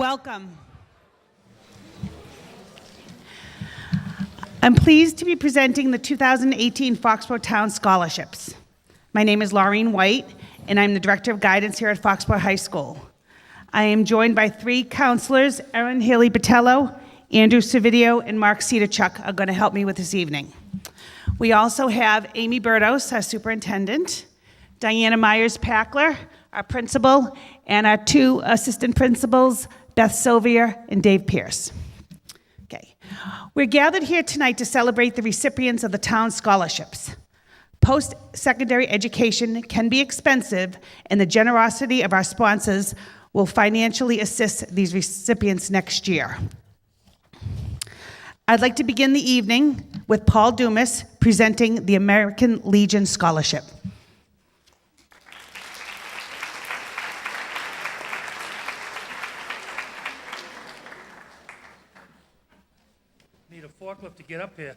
Welcome. I'm pleased to be presenting the 2018 Foxborough Town Scholarships. My name is Laureen White, and I'm the Director of Guidance here at Foxborough High School. I am joined by three counselors, Erin Haley-Batello, Andrew Savidio, and Mark Cedarchuk are going to help me with this evening. We also have Amy Berdos, our superintendent, Diana Myers-Packler, our principal, and our two assistant principals, Beth Sylvia and Dave Pierce. Okay. We're gathered here tonight to celebrate the recipients of the town scholarships. Post-secondary education can be expensive, and the generosity of our sponsors will financially assist these recipients next year. I'd like to begin the evening with Paul Dumas presenting the American Legion Scholarship. Need a forklift to get up here.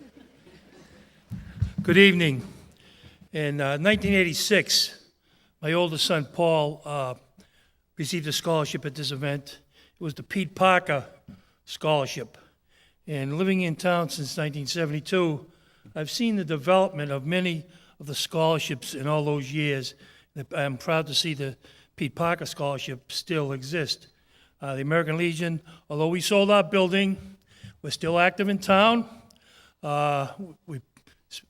Good evening. In 1986, my oldest son, Paul, received a scholarship at this event. It was the Pete Parker Scholarship. And living in town since 1972, I've seen the development of many of the scholarships in all those years. I'm proud to see the Pete Parker Scholarship still exist. The American Legion, although we sold our building, we're still active in town. We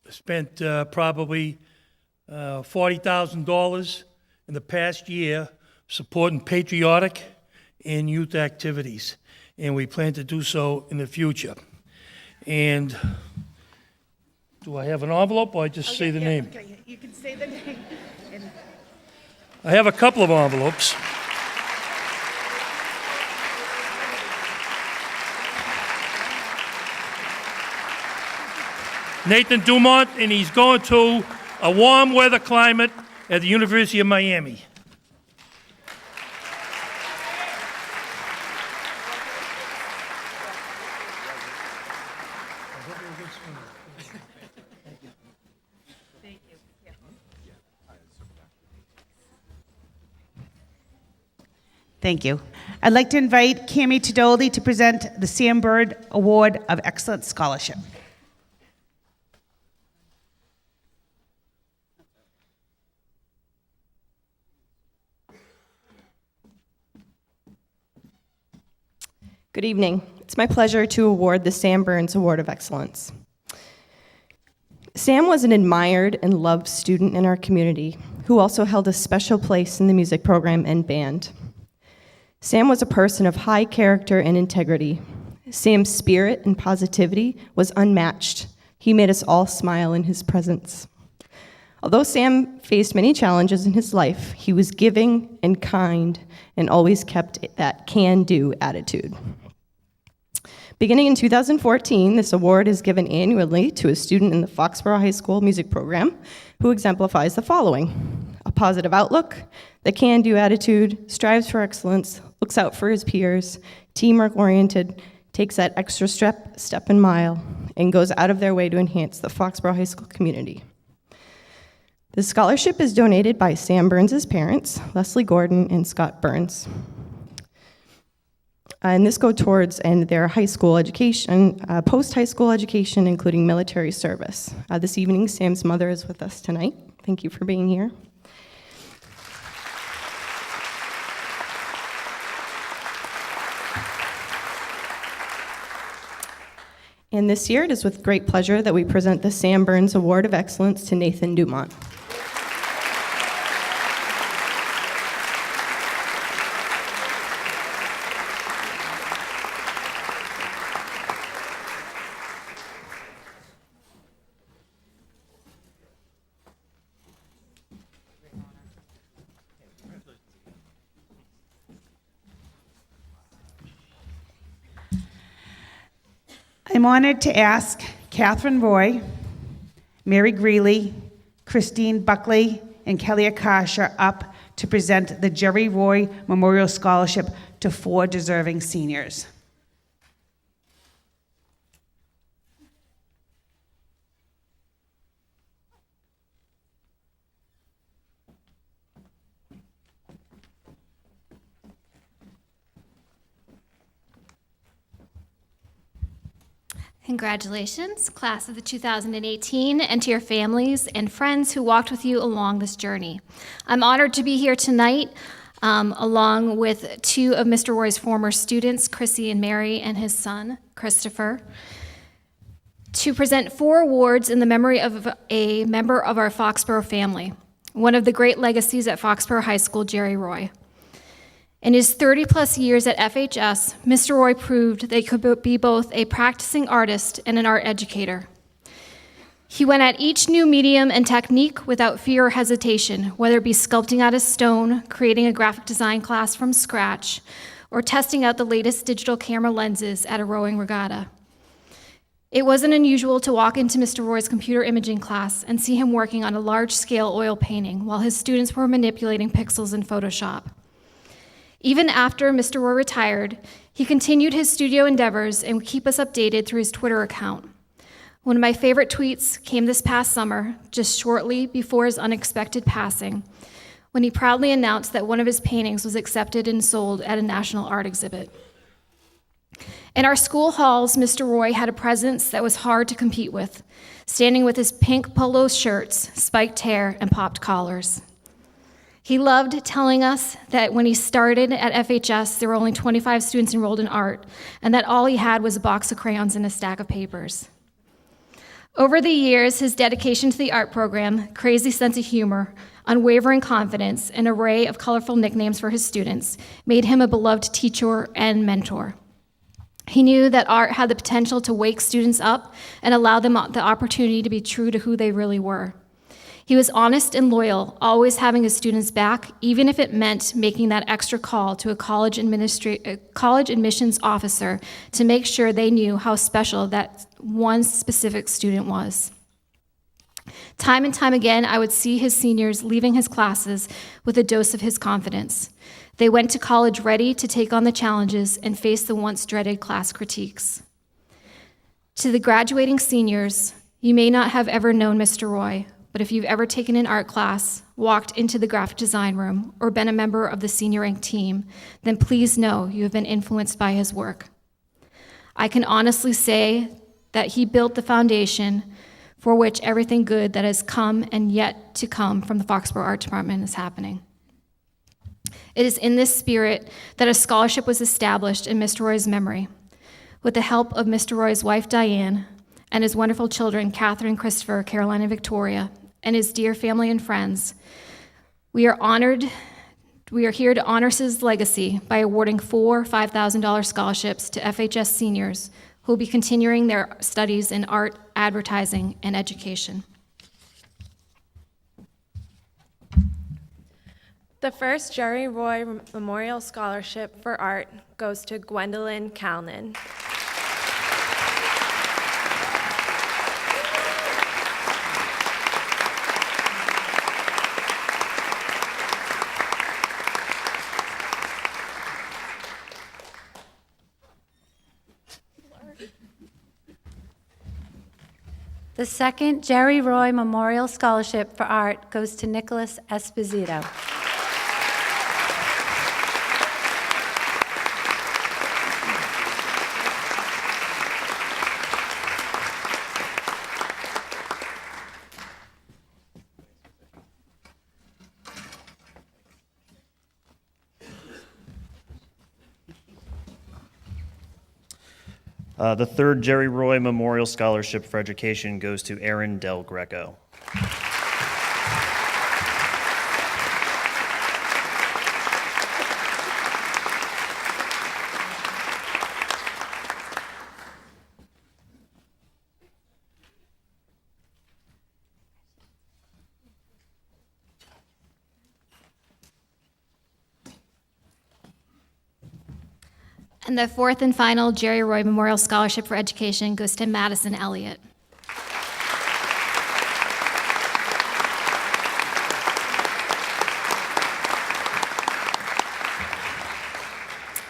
spent probably $40,000 in the past year supporting patriotic and youth activities, and we plan to do so in the future. And do I have an envelope, or I just say the name? Okay, you can say the name. I have a couple of envelopes. Nathan Dumont, and he's going to a warm weather climate at the University of Miami. Thank you. I'd like to invite Cami Tadoli to present the Sam Bird Award of Excellent Scholarship. Good evening. It's my pleasure to award the Sam Burns Award of Excellence. Sam was an admired and loved student in our community who also held a special place in the music program and band. Sam was a person of high character and integrity. Sam's spirit and positivity was unmatched. He made us all smile in his presence. Although Sam faced many challenges in his life, he was giving and kind and always kept that can-do attitude. Beginning in 2014, this award is given annually to a student in the Foxborough High School music program who exemplifies the following: a positive outlook, the can-do attitude, strives for excellence, looks out for his peers, teamwork-oriented, takes that extra step and mile, and goes out of their way to enhance the Foxborough High School community. The scholarship is donated by Sam Burns' parents, Leslie Gordon and Scott Burns. And this goes towards their high school education, post-high school education, including military service. This evening, Sam's mother is with us tonight. Thank you for being here. And this year, it is with great pleasure that we present the Sam Burns Award of Excellence to Nathan Dumont. I'm honored to ask Catherine Roy, Mary Greeley, Christine Buckley, and Kelly Akasha up to present the Jerry Roy Memorial Scholarship to 4 deserving seniors. Congratulations, class of the 2018, and to your families and friends who walked with you along this journey. I'm honored to be here tonight, along with two of Mr. Roy's former students, Chrissy and Mary, and his son, Christopher, to present 4 awards in the memory of a member of our Foxborough family, one of the great legacies at Foxborough High School, Jerry Roy. In his 30-plus years at FHS, Mr. Roy proved that he could be both a practicing artist and an art educator. He went at each new medium and technique without fear or hesitation, whether it be sculpting out of stone, creating a graphic design class from scratch, or testing out the latest digital camera lenses at a rowing regatta. It wasn't unusual to walk into Mr. Roy's computer imaging class and see him working on a large-scale oil painting while his students were manipulating pixels in Photoshop. Even after Mr. Roy retired, he continued his studio endeavors and would keep us updated through his Twitter account. One of my favorite tweets came this past summer, just shortly before his unexpected passing, when he proudly announced that one of his paintings was accepted and sold at a national art exhibit. In our school halls, Mr. Roy had a presence that was hard to compete with, standing with his pink polo shirts, spiked hair, and popped collars. He loved telling us that when he started at FHS, there were only 25 students enrolled in art, and that all he had was a box of crayons and a stack of papers. Over the years, his dedication to the art program, crazy sense of humor, unwavering confidence, and array of colorful nicknames for his students made him a beloved teacher and mentor. He knew that art had the potential to wake students up and allow them the opportunity to be true to who they really were. He was honest and loyal, always having his students back, even if it meant making that extra call to a college admissions officer to make sure they knew how special that one specific student was. Time and time again, I would see his seniors leaving his classes with a dose of his confidence. They went to college ready to take on the challenges and face the once dreaded class critiques. To the graduating seniors, you may not have ever known Mr. Roy, but if you've ever taken an art class, walked into the graphic design room, or been a member of the senior rank team, then please know you have been influenced by his work. I can honestly say that he built the foundation for which everything good that has come and yet to come from the Foxborough Art Department is happening. It is in this spirit that a scholarship was established in Mr. Roy's memory. With the help of Mr. Roy's wife, Diane, and his wonderful children, Catherine, Christopher, Caroline, and Victoria, and his dear family and friends, we are here to honor his legacy by awarding 4 $5,000 scholarships to FHS seniors who will be continuing their studies in art, advertising, and education. The first Jerry Roy Memorial Scholarship for Art goes to Gwendolyn Calnan. The second Jerry Roy Memorial Scholarship for Art goes to Nicholas Esposito. The third Jerry Roy Memorial Scholarship for Education goes to Aaron Del Greco. And the fourth and final Jerry Roy Memorial Scholarship for Education goes to Madison Elliott.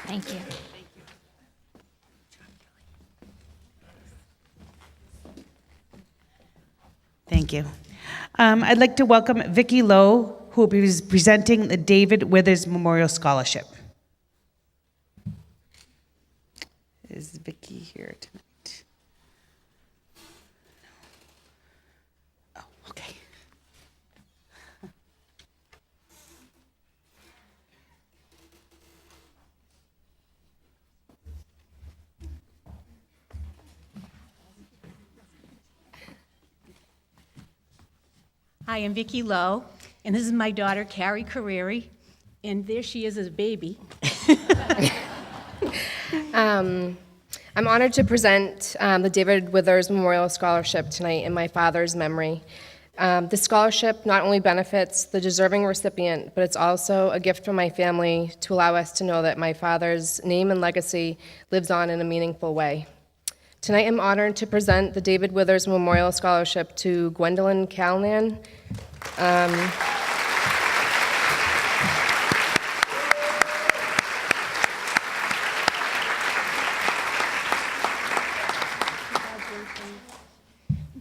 Thank you. Thank you. I'd like to welcome Vicki Lowe, who will be presenting the David Withers Memorial Scholarship. Is Vicki here tonight? Hi, I'm Vicki Lowe, and this is my daughter, Carrie Carreri, and there she is as a baby. I'm honored to present the David Withers Memorial Scholarship tonight in my father's memory. The scholarship not only benefits the deserving recipient, but it's also a gift from my family to allow us to know that my father's name and legacy lives on in a meaningful way. Tonight I'm honored to present the David Withers Memorial Scholarship to Gwendolyn Calnan.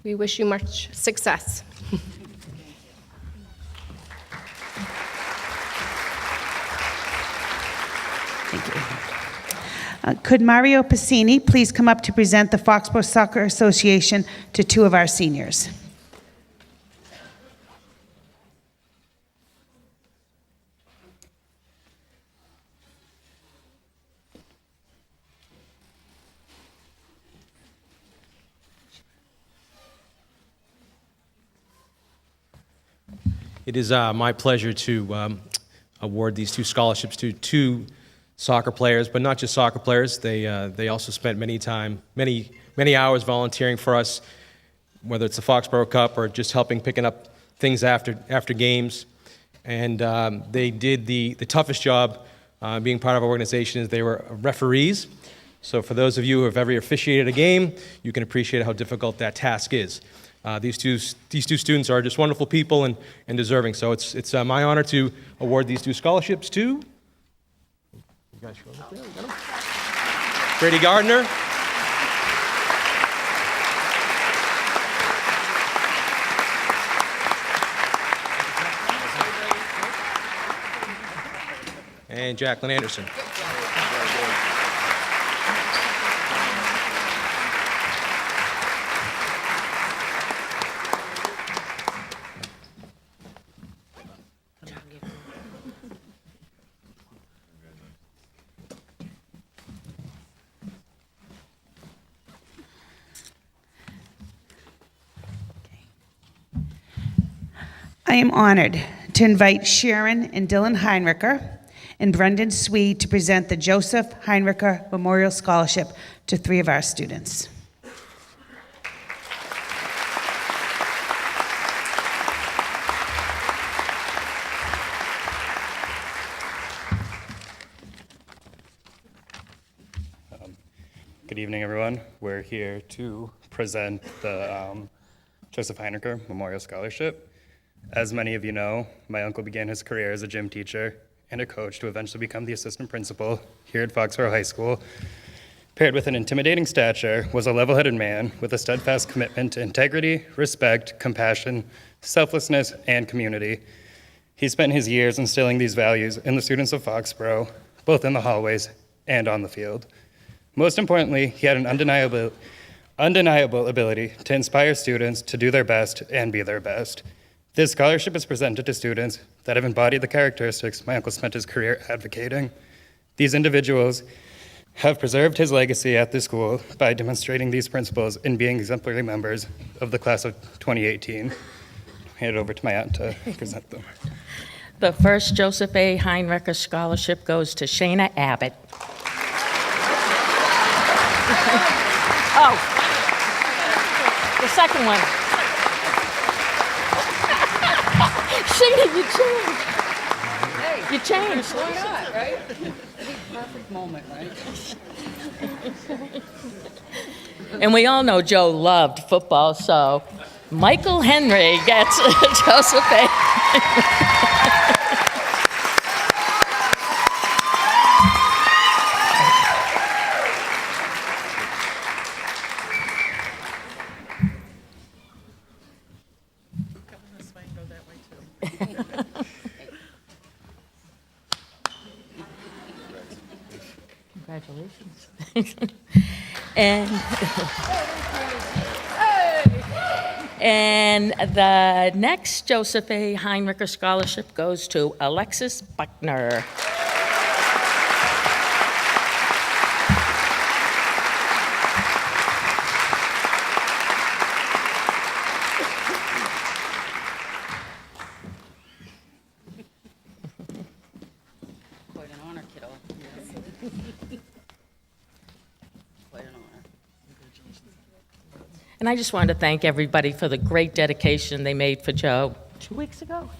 We wish you much success. Thank you. Could Mario Passini please come up to present the Foxborough Soccer Association to two of our seniors? It is my pleasure to award these two scholarships to two soccer players, but not just soccer players. They also spent many hours volunteering for us, whether it's the Foxborough Cup or just picking up things after games. And they did the toughest job being part of our organization is they were referees. So for those of you who have ever officiated a game, you can appreciate how difficult that task is. These two students are just wonderful people and deserving. So it's my honor to award these two scholarships to. You guys show up there? We got them. Brady Gardner. And Jacqueline Anderson. I am honored to invite Sharon and Dylan Heinricher and Brendan Swede to present the Joseph Heinricher Memorial Scholarship to three of our students. Good evening, everyone. We're here to present the Joseph Heinricher Memorial Scholarship. As many of you know, my uncle began his career as a gym teacher and a coach to eventually become the assistant principal here at Foxborough High School. Paired with an intimidating stature, was a level-headed man with a steadfast commitment to integrity, respect, compassion, selflessness, and community. He spent his years instilling these values in the students of Foxborough, both in the hallways and on the field. Most importantly, he had an undeniable ability to inspire students to do their best and be their best. This scholarship is presented to students that have embodied the characteristics my uncle spent his career advocating. These individuals have preserved his legacy at the school by demonstrating these principles and being exemplary members of the class of 2018. I'll hand it over to my aunt to present them. The first Joseph A. Heinricher Scholarship goes to Shayna Abbott. Oh, the second one. Shayna, you changed. Hey, you changed. Why not, right? Perfect moment, right? And we all know Joe loved football, so Michael Henry gets Joseph A. Congratulations. And the next Joseph A. Heinricher Scholarship goes to Alexis Buckner. And I just wanted to thank everybody for the great dedication they made for Joe 2 weeks ago.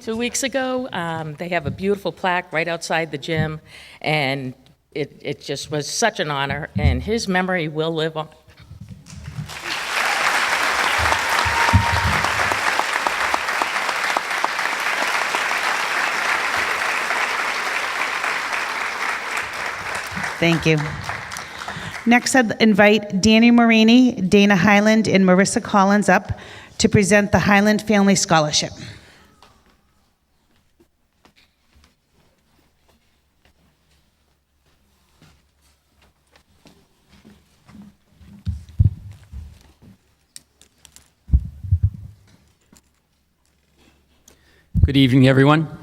2 weeks ago, they have a beautiful plaque right outside the gym, and it just was such an honor, and his memory will live on. Thank you. Next, I'd invite Danny Marini, Dana Highland, and Marissa Collins up to present the Highland Family Scholarship. Good evening, everyone.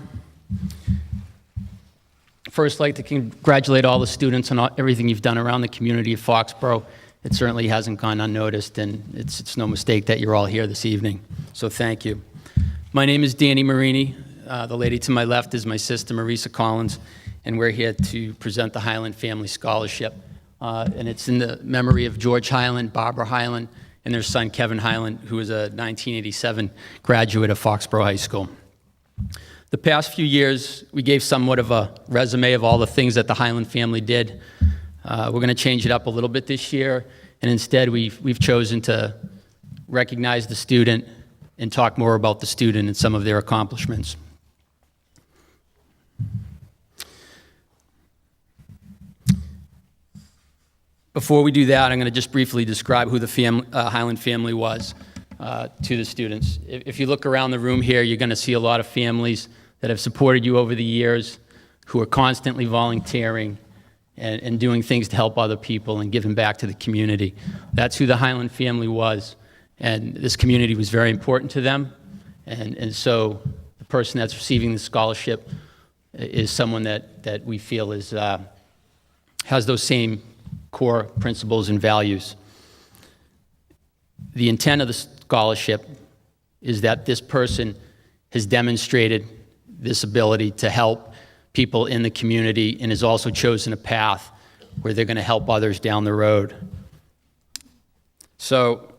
First, I'd like to congratulate all the students on everything you've done around the community of Foxborough. It certainly hasn't gone unnoticed, and it's no mistake that you're all here this evening. So thank you. My name is Danny Marini. The lady to my left is my sister, Marissa Collins, and we're here to present the Highland Family Scholarship. And it's in the memory of George Highland, Barbara Highland, and their son, Kevin Highland, who was a 1987 graduate of Foxborough High School. The past few years, we gave somewhat of a resume of all the things that the Highland family did. We're going to change it up a little bit this year, and instead we've chosen to recognize the student and talk more about the student and some of their accomplishments. Before we do that, I'm going to just briefly describe who the Highland family was to the students. If you look around the room here, you're going to see a lot of families that have supported you over the years, who are constantly volunteering and doing things to help other people and giving back to the community. That's who the Highland family was, and this community was very important to them, and so the person that's receiving the scholarship is someone that we feel is has those same core principles and values. The intent of the scholarship is that this person has demonstrated this ability to help people in the community and has also chosen a path where they're going to help others down the road. So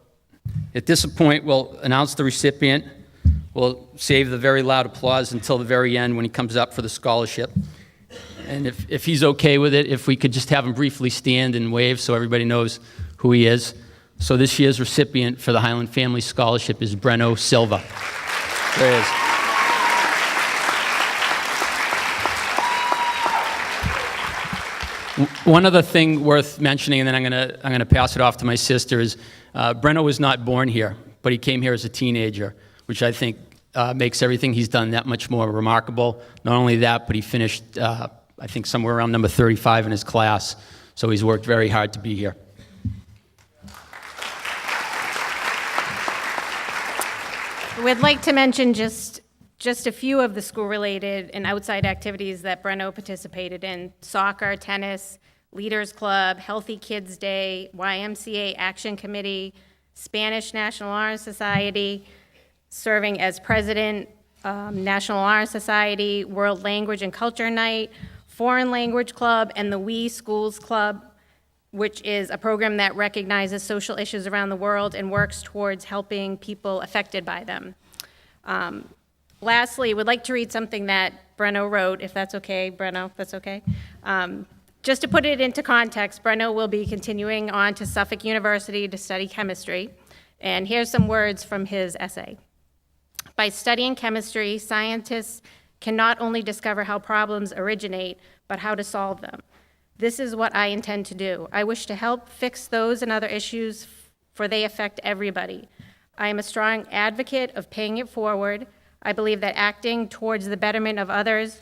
at this point, we'll announce the recipient. We'll save the very loud applause until the very end when he comes up for the scholarship. And if he's okay with it, if we could just have him briefly stand and wave so everybody knows who he is. So this year's recipient for the Highland Family Scholarship is Breno Silva. There he is. One other thing worth mentioning, and then I'm gonna pass it off to my sister, is Breno was not born here, but he came here as a teenager, which I think makes everything he's done that much more remarkable. Not only that, but he finished, I think, somewhere around number 35 in his class, so he's worked very hard to be here. We'd like to mention just a few of the school-related and outside activities that Breno participated in: soccer, tennis, Leaders Club, Healthy Kids Day, YMCA Action Committee, Spanish National Honor Society, serving as president, National Honor Society, World Language and Culture Night, Foreign Language Club, and the We Schools Club, which is a program that recognizes social issues around the world and works towards helping people affected by them. Lastly, we'd like to read something that Breno wrote, if that's okay. Breno, if that's okay. Just to put it into context, Breno will be continuing on to Suffolk University to study chemistry. And here's some words from his essay. By studying chemistry, scientists can not only discover how problems originate, but how to solve them. This is what I intend to do. I wish to help fix those and other issues, for they affect everybody. I am a strong advocate of paying it forward. I believe that acting towards the betterment of others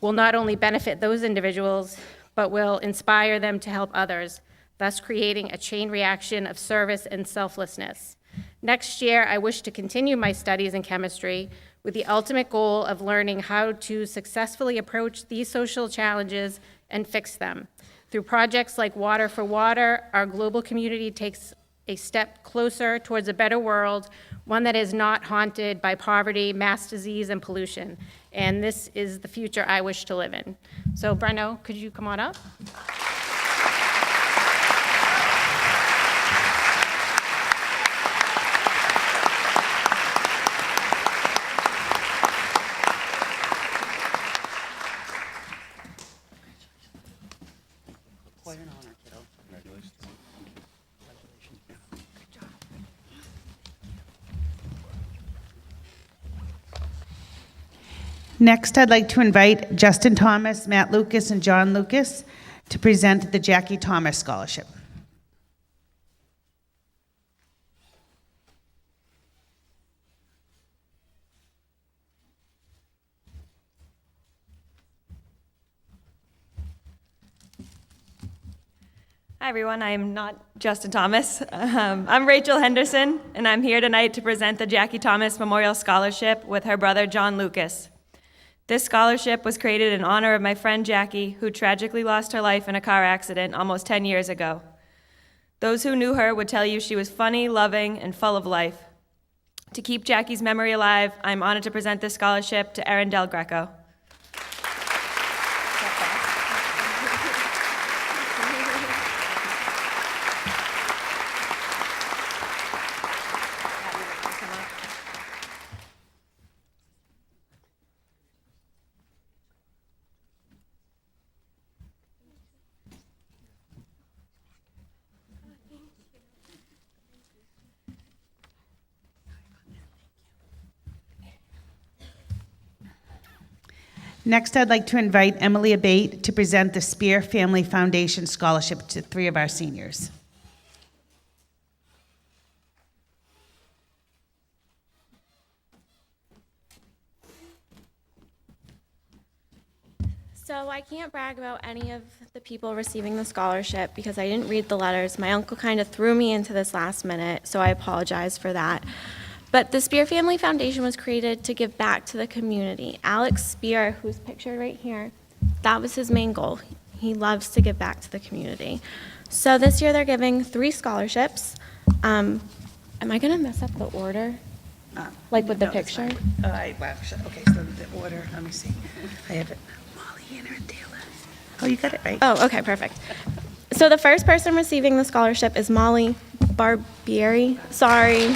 will not only benefit those individuals, but will inspire them to help others, thus creating a chain reaction of service and selflessness. Next year, I wish to continue my studies in chemistry with the ultimate goal of learning how to successfully approach these social challenges and fix them. Through projects like Water for Water, our global community takes a step closer towards a better world, one that is not haunted by poverty, mass disease, and pollution. And this is the future I wish to live in. So Breno, could you come on up? Quite an honor, kiddo. Congratulations. Next, I'd like to invite Justin Thomas, Matt Lucas, and John Lucas to present the Jackie Thomas Scholarship. Hi, everyone. I'm not Justin Thomas. I'm Rachel Henderson, and I'm here tonight to present the Jackie Thomas Memorial Scholarship with her brother, John Lucas. This scholarship was created in honor of my friend Jackie, who tragically lost her life in a car accident almost 10 years ago. Those who knew her would tell you she was funny, loving, and full of life. To keep Jackie's memory alive, I'm honored to present this scholarship to Erin Del Greco. Next, I'd like to invite Emily Abate to present the Spear Family Foundation Scholarship to 3 of our seniors. So I can't brag about any of the people receiving the scholarship because I didn't read the letters. My uncle kind of threw me into this last minute, so I apologize for that. But the Spear Family Foundation was created to give back to the community. Alex Spear, who's pictured right here, that was his main goal. He loves to give back to the community. So this year they're giving 3 scholarships. Am I gonna mess up the order? Like with the picture? Okay, so the order, let me see. I have it, Molly, Anna, and Taylor. Oh, you got it right. Oh, okay, perfect. So the first person receiving the scholarship is Molly Barbieri. Sorry.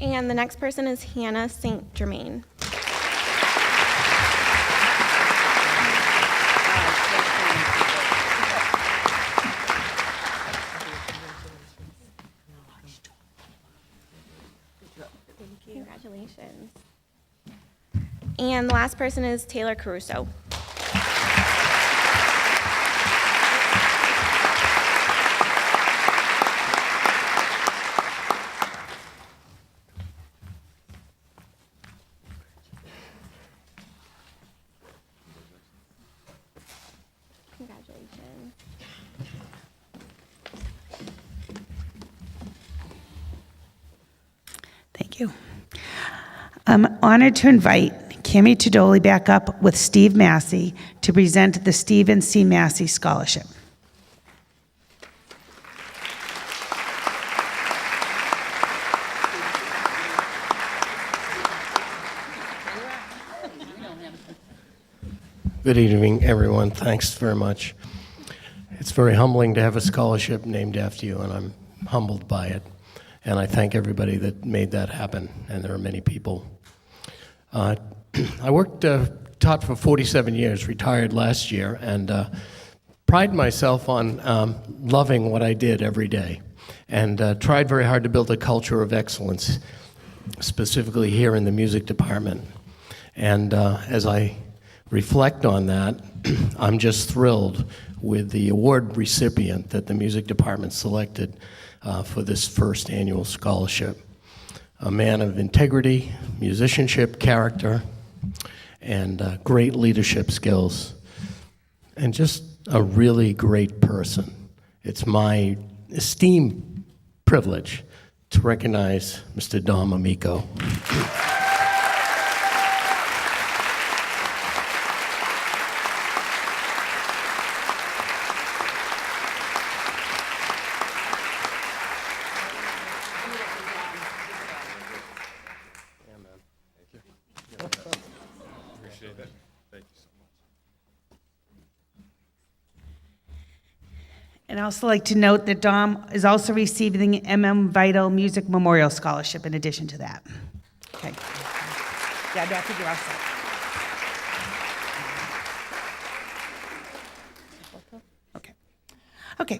And the next person is Hannah St. Germain. Congratulations. And the last person is Taylor Caruso. Congratulations. Thank you. I'm honored to invite Cami Tudoli back up with Steve Massey to present the Stephen C. Massey Scholarship. Good evening, everyone. Thanks very much. It's very humbling to have a scholarship named after you, and I'm humbled by it. And I thank everybody that made that happen, and there are many people. I taught for 47 years, retired last year, and pride myself on loving what I did every day, and tried very hard to build a culture of excellence, specifically here in the music department. And as I reflect on that, I'm just thrilled with the award recipient that the music department selected for this first annual scholarship. A man of integrity, musicianship, character, and great leadership skills, and just a really great person. it's my esteemed privilege to recognize Mr. Dom Amico. And I'd also like to note that Dom is also receiving the MM Vital Music Memorial Scholarship in addition to that. Okay. Yeah, no, I think you're all set. Okay.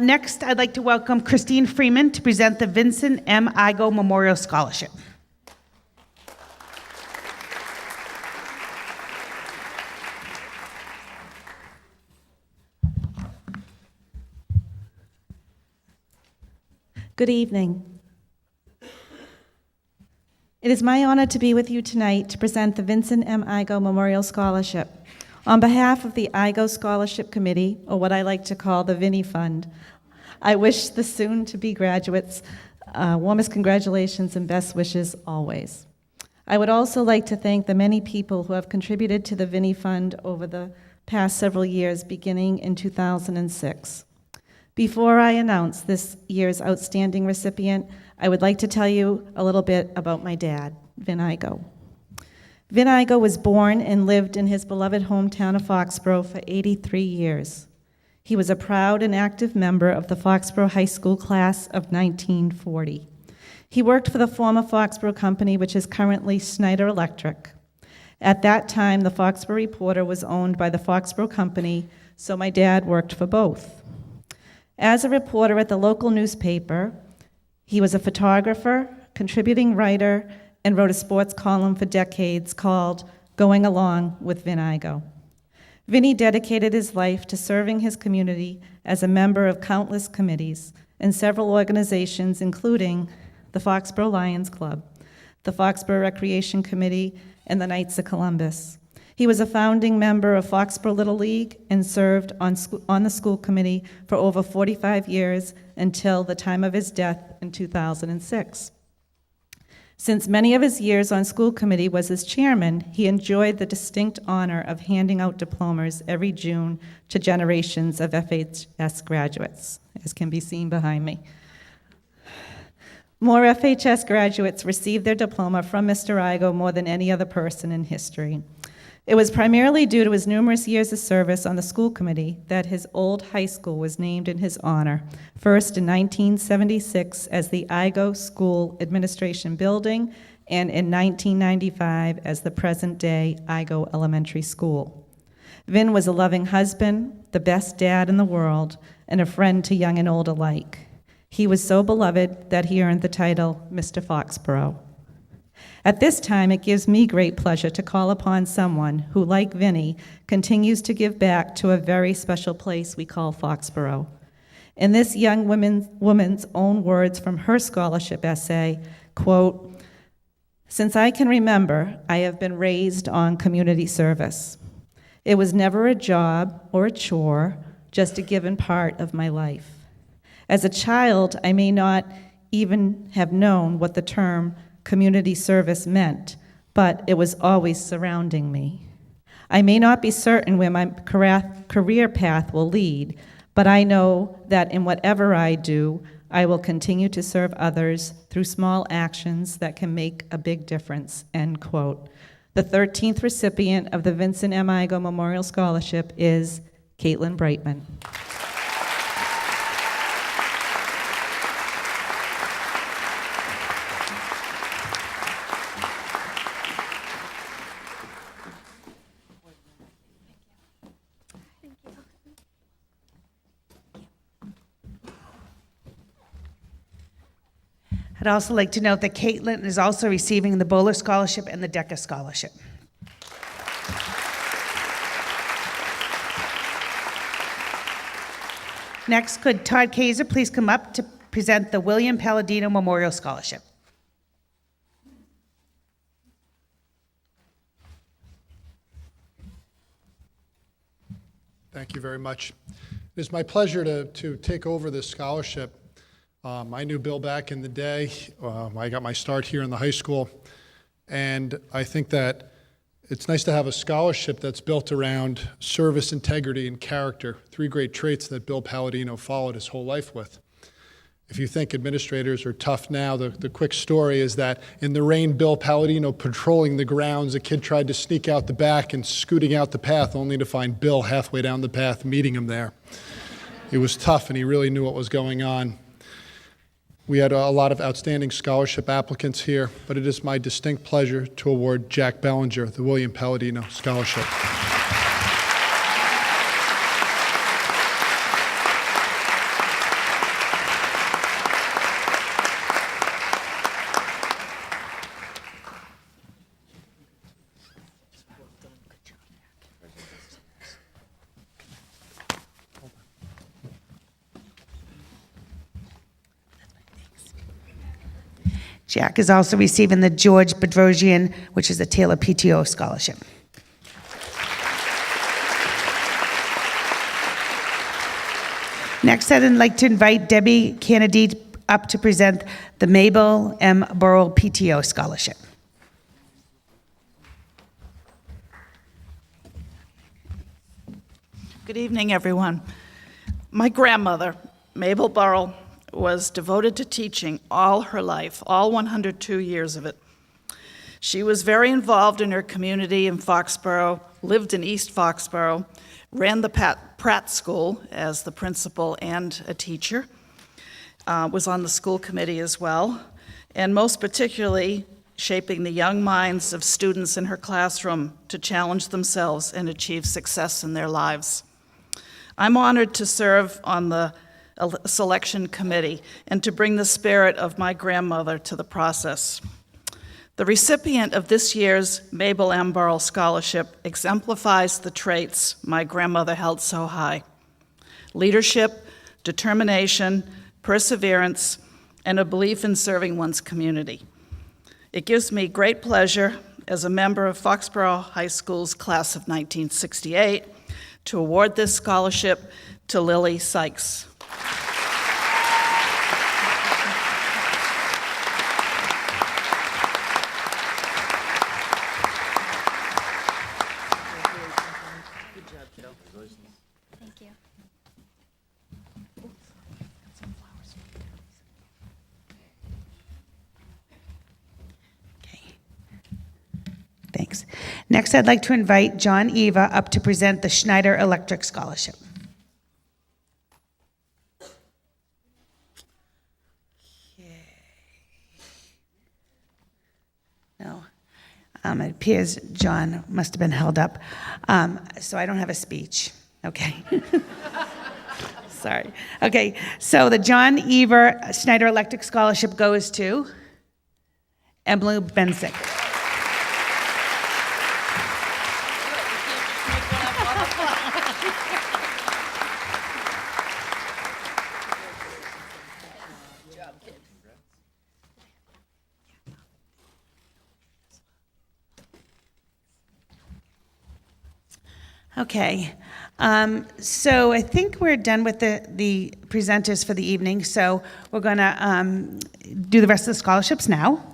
Next, I'd like to welcome Christine Freeman to present the Vincent M. Igo Memorial Scholarship. Good evening. It is my honor to be with you tonight to present the Vincent M. Igo Memorial Scholarship. On behalf of the Igo Scholarship Committee, or what I like to call the Vinnie Fund, I wish the soon-to-be graduates warmest congratulations and best wishes always. I would also like to thank the many people who have contributed to the Vinnie Fund over the past several years, beginning in 2006. Before I announce this year's outstanding recipient, I would like to tell you a little bit about my dad, Vin Igo. Vin Igo was born and lived in his beloved hometown of Foxborough for 83 years. He was a proud and active member of the Foxborough High School class of 1940. He worked for the former Foxborough Company, which is currently Schneider Electric. At that time, the Foxborough Reporter was owned by the Foxborough Company, so my dad worked for both. As a reporter at the local newspaper, he was a photographer, contributing writer, and wrote a sports column for decades called Going Along with Vin Igo. Vinnie dedicated his life to serving his community as a member of countless committees and several organizations, including the Foxborough Lions Club, the Foxborough Recreation Committee, and the Knights of Columbus. He was a founding member of Foxborough Little League and served on the school committee for over 45 years until the time of his death in 2006. Since many of his years on school committee was as chairman, he enjoyed the distinct honor of handing out diplomas every June to generations of FHS graduates, as can be seen behind me. More FHS graduates received their diploma from Mr. Igo more than any other person in history. It was primarily due to his numerous years of service on the school committee that his old high school was named in his honor, first in 1976 as the Igo School Administration Building, and in 1995 as the present-day Igo Elementary School. Vin was a loving husband, the best dad in the world, and a friend to young and old alike. He was so beloved that he earned the title Mr. Foxborough. At this time, it gives me great pleasure to call upon someone who, like Vinnie, continues to give back to a very special place we call Foxborough. In this young woman's own words from her scholarship essay, quote, "Since I can remember, I have been raised on community service. It was never a job or a chore, just a given part of my life. As a child, I may not even have known what the term community service meant, but it was always surrounding me. I may not be certain where my career path will lead, but I know that in whatever I do, I will continue to serve others through small actions that can make a big difference," end quote. The 13th recipient of the Vincent M. Igo Memorial Scholarship is Caitlin Brightman. I'd also like to note that Caitlin is also receiving the Bowler Scholarship and the Decker Scholarship. Next, could Todd Kaiser please come up to present the William Palladino Memorial Scholarship? Thank you very much. It's my pleasure to take over this scholarship. I knew Bill back in the day. I got my start here in the high school, and I think that it's nice to have a scholarship that's built around service, integrity, and character, 3 great traits that Bill Palladino followed his whole life with. If you think administrators are tough now, the quick story is that in the rain, Bill Palladino patrolling the grounds, a kid tried to sneak out the back and scooting out the path, only to find Bill halfway down the path meeting him there. It was tough, and he really knew what was going on. We had a lot of outstanding scholarship applicants here, but it is my distinct pleasure to award Jack Bellinger the William Palladino Scholarship. Jack is also receiving the George Bedrosian, which is a Taylor PTO scholarship. Next, I'd like to invite Debbie Kennedy up to present the Mabel M. Burrell PTO scholarship. Good evening, everyone. My grandmother, Mabel Burrell, was devoted to teaching all her life, all 102 years of it. She was very involved in her community in Foxborough, lived in East Foxborough, ran the Pratt School as the principal and a teacher, was on the school committee as well, and most particularly shaping the young minds of students in her classroom to challenge themselves and achieve success in their lives. I'm honored to serve on the selection committee and to bring the spirit of my grandmother to the process. The recipient of this year's Mabel M. Burrell Scholarship exemplifies the traits my grandmother held so high: leadership, determination, perseverance, and a belief in serving one's community. It gives me great pleasure as a member of Foxborough High School's class of 1968 to award this scholarship to Lily Sykes. Thank you. Thanks. Next, I'd like to invite John Eva up to present the Schneider Electric Scholarship. No. It appears John must have been held up. So I don't have a speech. Okay. Sorry. Okay, so the John Eva Schneider Electric Scholarship goes to Emily Bensick. Okay, so I think we're done with the presenters for the evening, so we're going to do the rest of the scholarships now.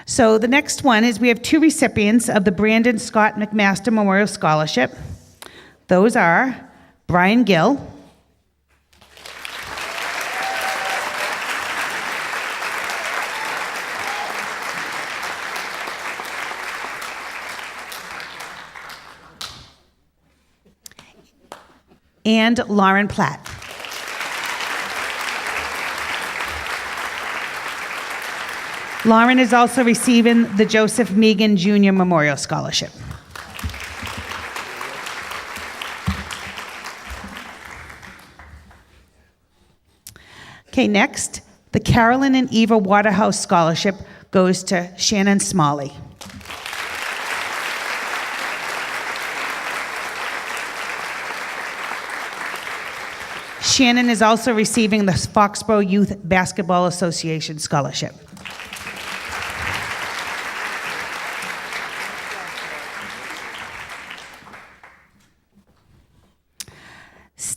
So the next one is we have 2 recipients of the Brandon Scott McMaster Memorial Scholarship. Those are Brian Gill and Lauren Platt. Lauren is also receiving the Joseph Megan Jr. Memorial Scholarship. Okay, next, the Carolyn and Eva Waterhouse Scholarship goes to Shannon Smalley. Shannon is also receiving the Foxborough Youth Basketball Association Scholarship.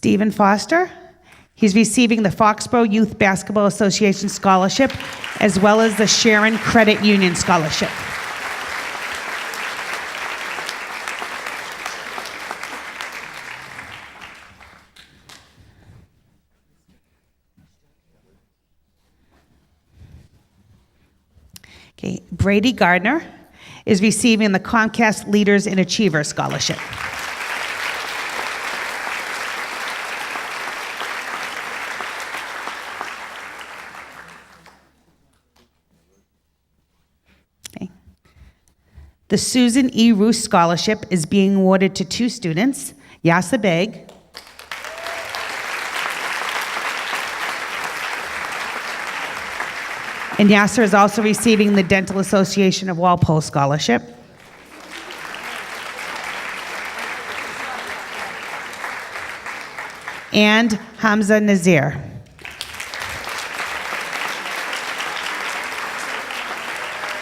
Stephen Foster. He's receiving the Foxborough Youth Basketball Association Scholarship, as well as the Sharon Credit Union Scholarship. Okay, Brady Gardner is receiving the Comcast Leaders and Achievers Scholarship. Okay. The Susan E. Roos Scholarship is being awarded to two students, Yasa Beg and Yasser is also receiving the Dental Association of Walpole Scholarship. And Hamza Nazir.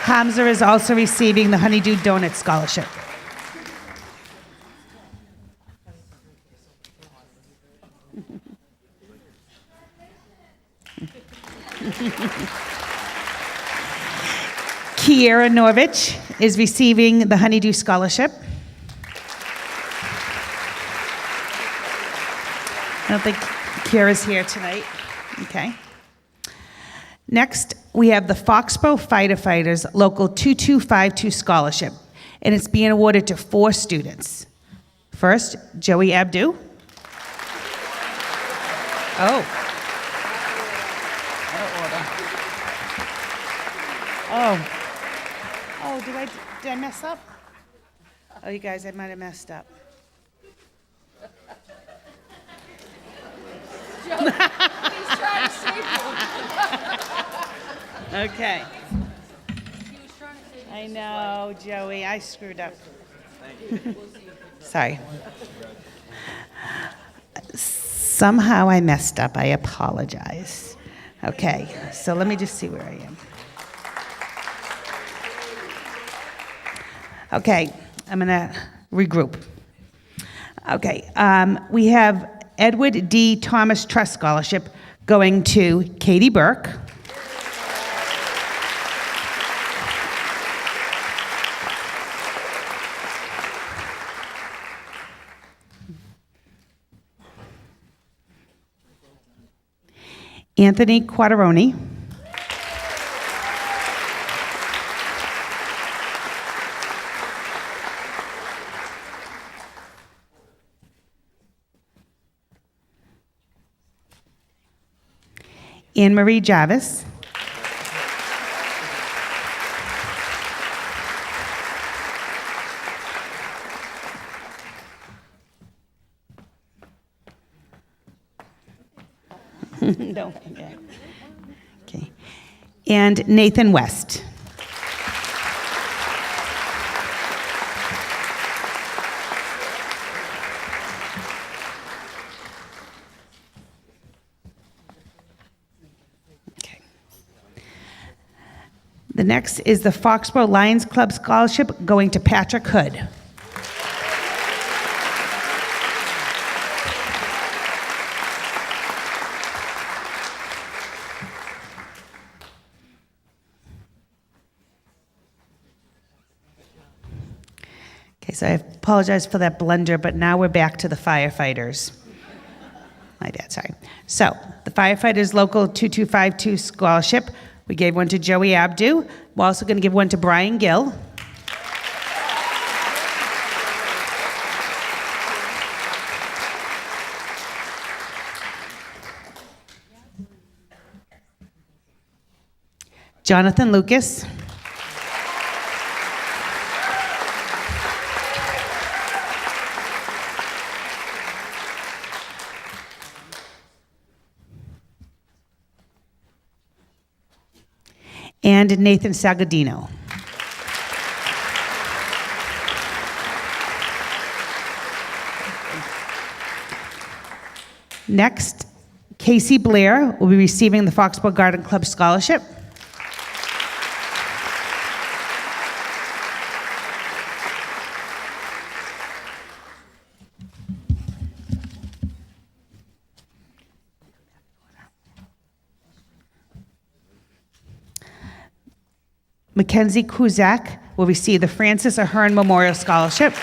Hamza is also receiving the Honeydew Donut Scholarship. Kiera Norvich is receiving the Honeydew Scholarship. I don't think Kiera's here tonight. Okay. Next, we have the Foxborough Firefighters Local 2252 Scholarship, and it's being awarded to 4 students. First, Joey Abdu. Oh, did I mess up? Oh, you guys, I might have messed up. He's trying to save you. Okay. I know, Joey, I screwed up. Sorry. Somehow I messed up. I apologize. Okay, so let me just see where I am. Okay, I'm going to regroup. Okay, we have Edward D. Thomas Trust Scholarship going to Katie Burke. Anthony Quattaroni. Anne Marie Jarvis. No, yeah. Okay. And Nathan West. Okay. The next is the Foxborough Lions Club Scholarship going to Patrick Hood. Okay, so I apologize for that blunder, but now we're back to the firefighters. My bad, sorry. So, the Firefighters Local 2252 Scholarship, we gave one to Joey Abdu. We're also going to give one to Brian Gill. Jonathan Lucas. And Nathan Sagadino. Next, Casey Blair will be receiving the Foxborough Garden Club Scholarship. Mackenzie Kuzak will receive the Francis Ahern Memorial Scholarship.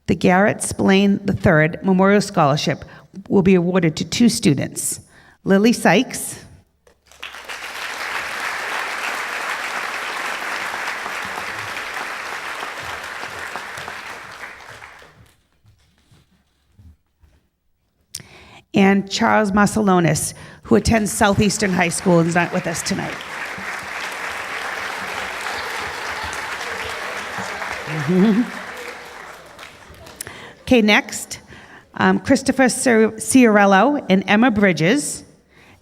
The Garrett Spillane III Memorial Scholarship will be awarded to 2 students, Lily Sykes and Charles Macelonis, who attends Southeastern High School and is not with us tonight. Okay, next, Christopher Ciarello and Emma Bridges,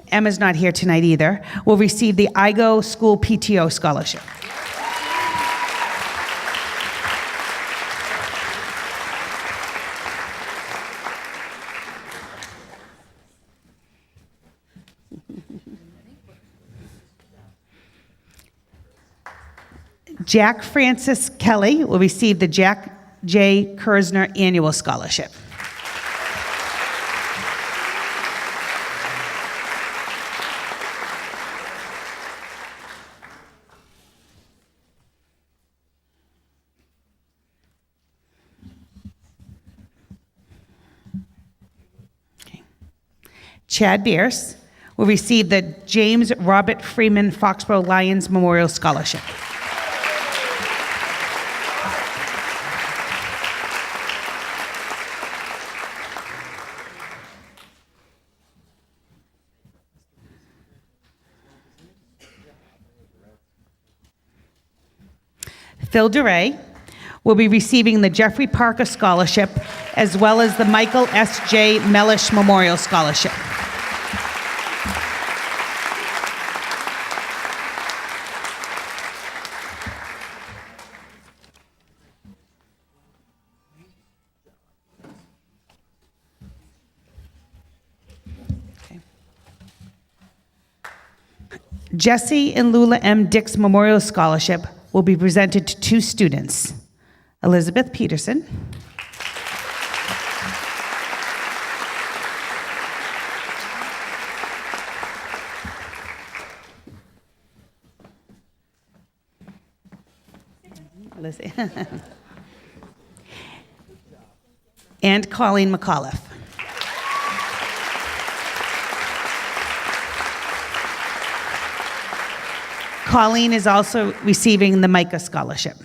Emma's not here tonight either, will receive the IGO School PTO Scholarship. Jack Francis Kelly will receive the Jack J. Kersner Annual Scholarship. Okay. Chad Bierce will receive the James Robert Freeman Foxborough Lions Memorial Scholarship. Phil DeRay will be receiving the Jeffrey Parker Scholarship as well as the Michael S.J. Mellish Memorial Scholarship. Jesse and Lula M. Dix Memorial Scholarship will be presented to 2 students, Elizabeth Peterson and Colleen McAuliffe. Colleen is also receiving the Micah Scholarship.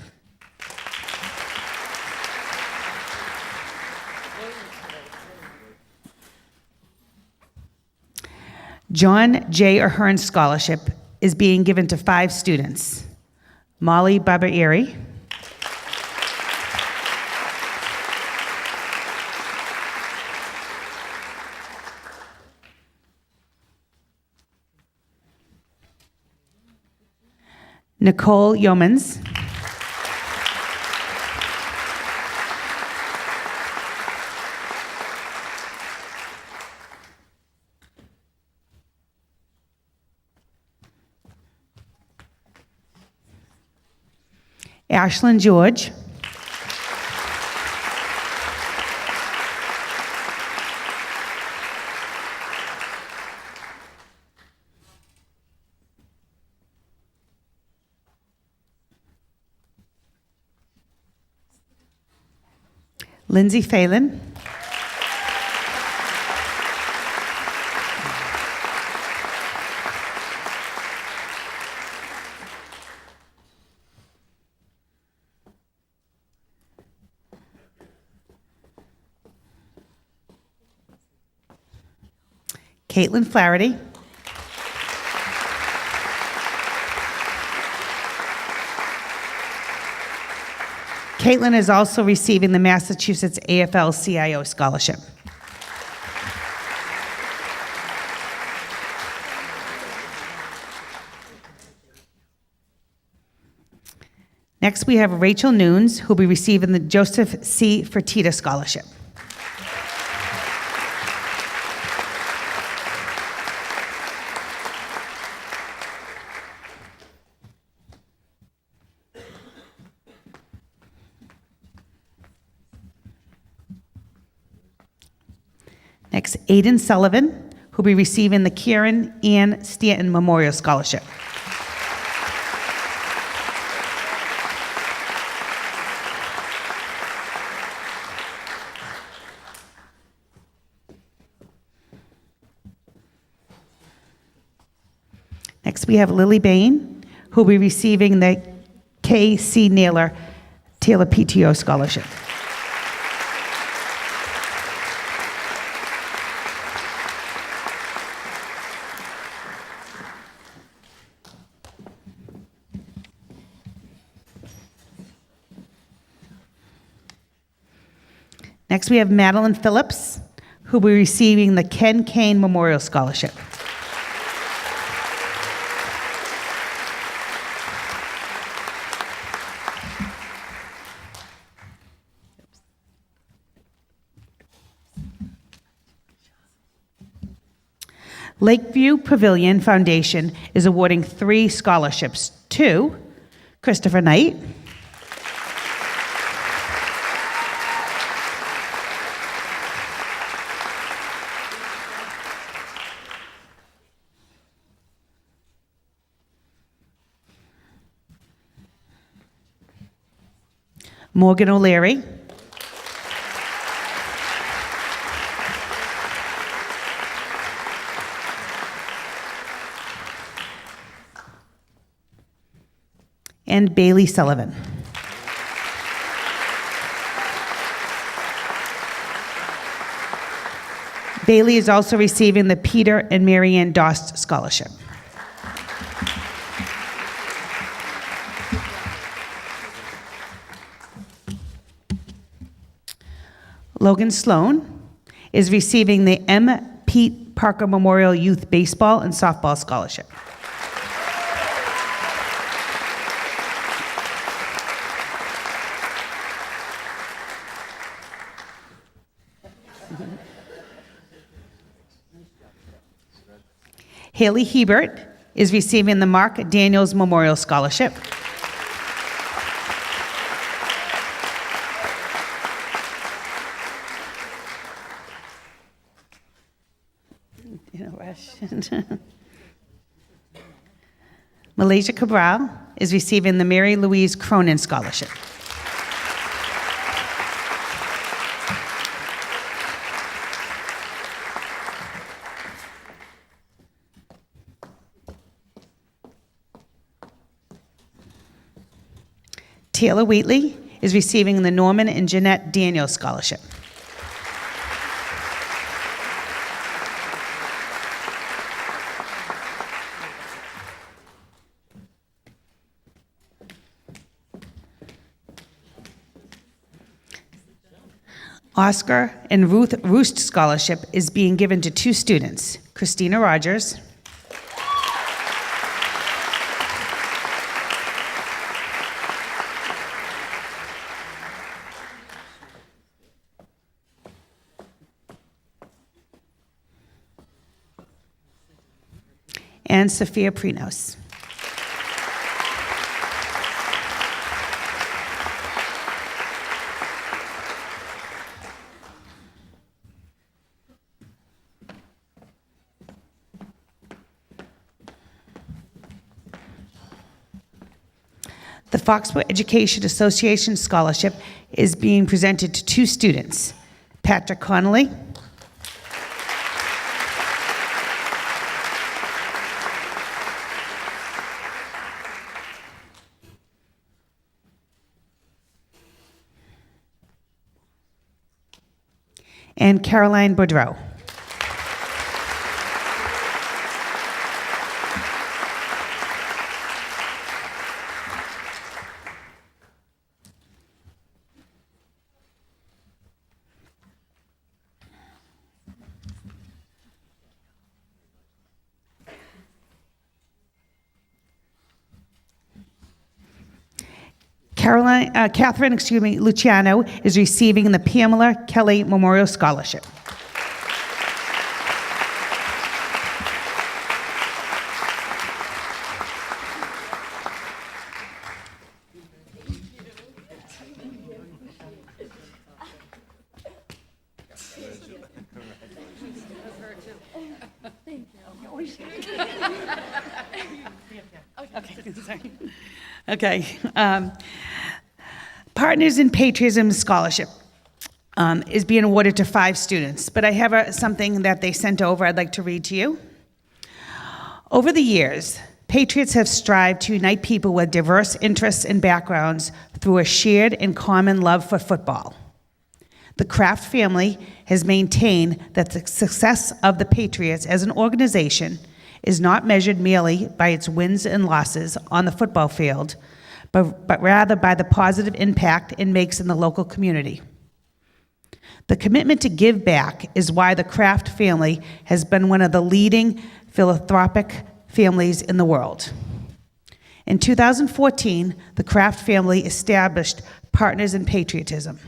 John J. Ahern Scholarship is being given to 5 students, Molly Barbieri, Nicole Yeomans, Ashlyn George, Lindsay Phelan, Caitlin Flaherty, Caitlin is also receiving the Massachusetts AFL-CIO Scholarship. Next, we have Rachel Nunes, who will be receiving the Joseph C. Fertitta Scholarship. Next, Aiden Sullivan, who'll be receiving the Kieran Ann Stanton Memorial Scholarship. Next, we have Lily Bain, who will be receiving the K.C. Taylor PTO Scholarship. Next, we have Madeline Phillips, who will be receiving the Ken Kane Memorial Scholarship. Lakeview Pavilion Foundation is awarding 3 scholarships to Christopher Knight, Morgan O'Leary, and Bailey Sullivan. Bailey is also receiving the Peter and Marianne Dost Scholarship. Logan Sloan is receiving the M. Pete Parker Memorial Youth Baseball and Softball Scholarship. Haley Hebert is receiving the Mark Daniels Memorial Scholarship. Malaysia Cabral is receiving the Mary Louise Cronin Scholarship. Taylor Wheatley is receiving the Norman and Jeanette Daniels Scholarship. Oscar and Ruth Roost Scholarship is being given to 2 students, Christina Rogers and Sophia Prinos. The Foxborough Education Association Scholarship is being presented to 2 students, Patrick Connolly and Caroline Boudreau. Catherine Luciano is receiving the Pamela Kelly Memorial Scholarship. Okay. Partners in Patriotism Scholarship is being awarded to 5 students, but I have something that they sent over I'd like to read to you. Over the years, Patriots have strived to unite people with diverse interests and backgrounds through a shared and common love for football. The Kraft family has maintained that the success of the Patriots as an organization is not measured merely by its wins and losses on the football field, but rather by the positive impact it makes in the local community. The commitment to give back is why the Kraft family has been one of the leading philanthropic families in the world. In 2014, the Kraft family established Partners in Patriotism,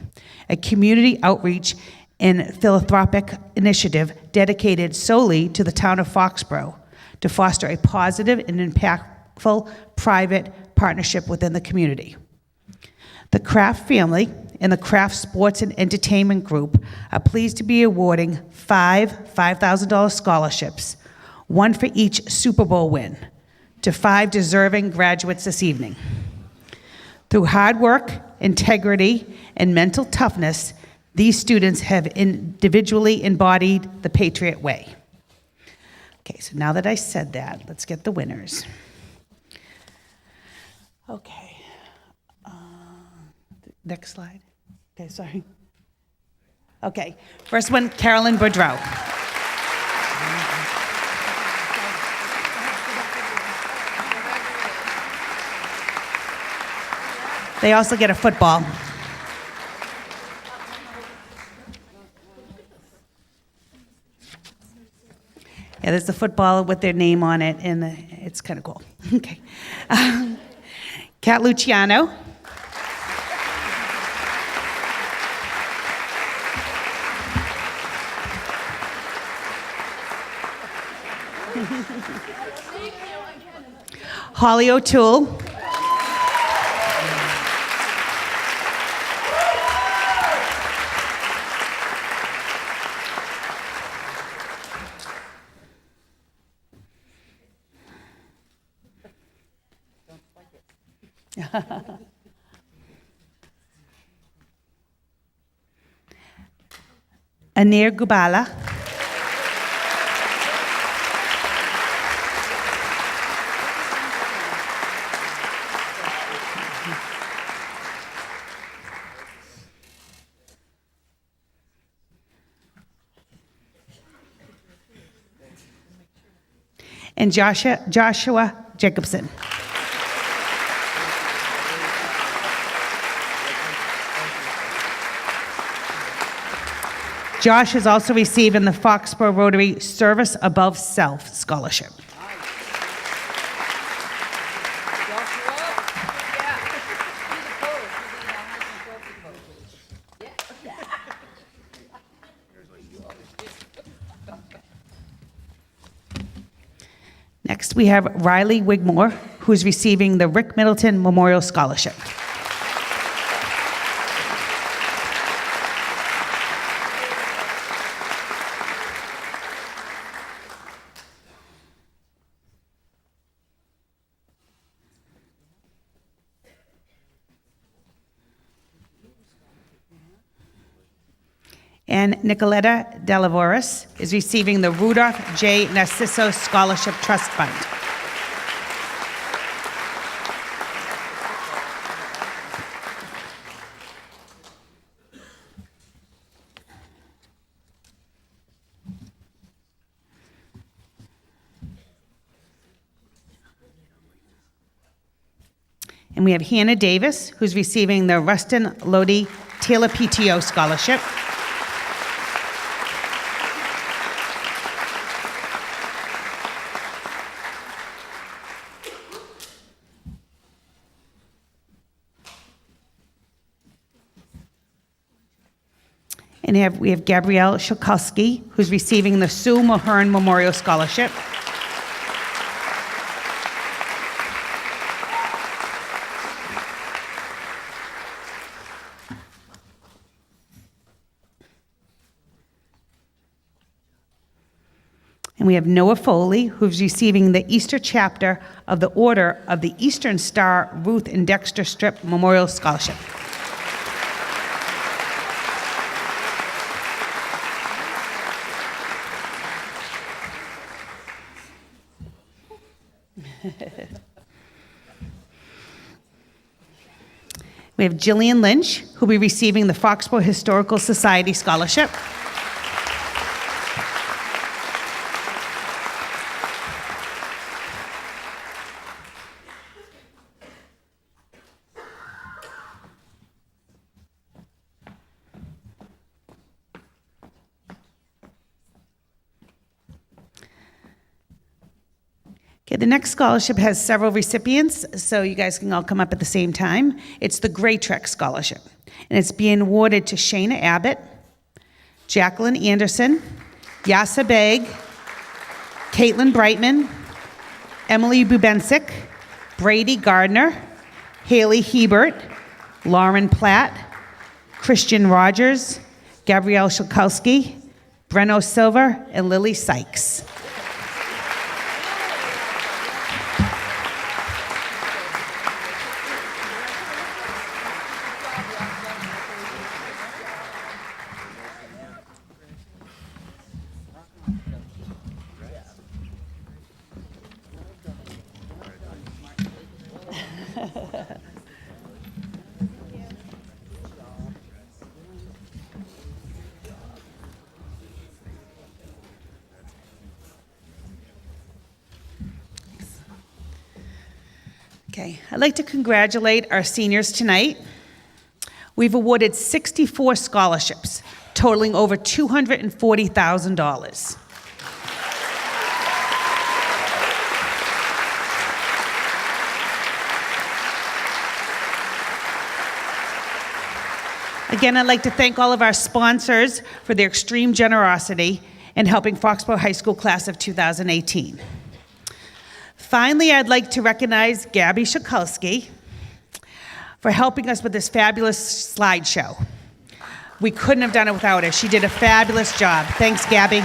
a community outreach and philanthropic initiative dedicated solely to the town of Foxborough to foster a positive and impactful private partnership within the community. The Kraft family and the Kraft Sports and Entertainment Group are pleased to be awarding 5 $5,000 scholarships, one for each Super Bowl win, to 5 deserving graduates this evening. Through hard work, integrity, and mental toughness, these students have individually embodied the Patriot way. Okay, so now that I said that, let's get the winners. Okay. Next slide. Okay, sorry. Okay, first one, Carolyn Boudreau. They also get a football. Yeah, there's the football with their name on it, and it's kind of cool. Okay. Kat Luciano. Holly O'Toole. Anir Gubala. And Joshua Jacobson. Josh is also receiving the Foxborough Rotary Service Above Self Scholarship. Next, we have Riley Wigmore, who's receiving the Rick Middleton Memorial Scholarship. And Nicoletta Delavoris is receiving the Rudolph J. Narciso Scholarship Trust Fund. And we have Hannah Davis, who's receiving the Rustin Lodi Taylor PTO Scholarship. And we have Gabrielle Shulkowski, who's receiving the Sue Mahern Memorial Scholarship. And we have Noah Foley, who's receiving the Easter chapter of the Order of the Eastern Star Ruth and Dexter Strip Memorial Scholarship. We have Jillian Lynch, who will be receiving the Foxborough Historical Society Scholarship. Okay, the next scholarship has several recipients, so you guys can all come up at the same time. It's the Gray Trek Scholarship, and it's being awarded to Shayna Abbott, Jacqueline Anderson, Yasa Beg, Caitlin Brightman, Emily Bubensic, Brady Gardner, Haley Hebert, Lauren Platt, Christian Rogers, Gabrielle Shulkowski, Breno Silver, and Lily Sykes. Okay, I'd like to congratulate our seniors tonight. We've awarded 64 scholarships, totaling over $240,000. Again, I'd like to thank all of our sponsors for their extreme generosity in helping Foxborough High School class of 2018. Finally, I'd like to recognize Gabby Shulkowski for helping us with this fabulous slideshow. We couldn't have done it without her. She did a fabulous job. Thanks, Gabby.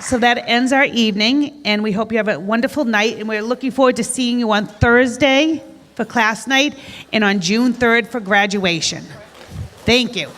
So that ends our evening, and we hope you have a wonderful night, and we're looking forward to seeing you on Thursday for class night and on June 3rd for graduation. Thank you.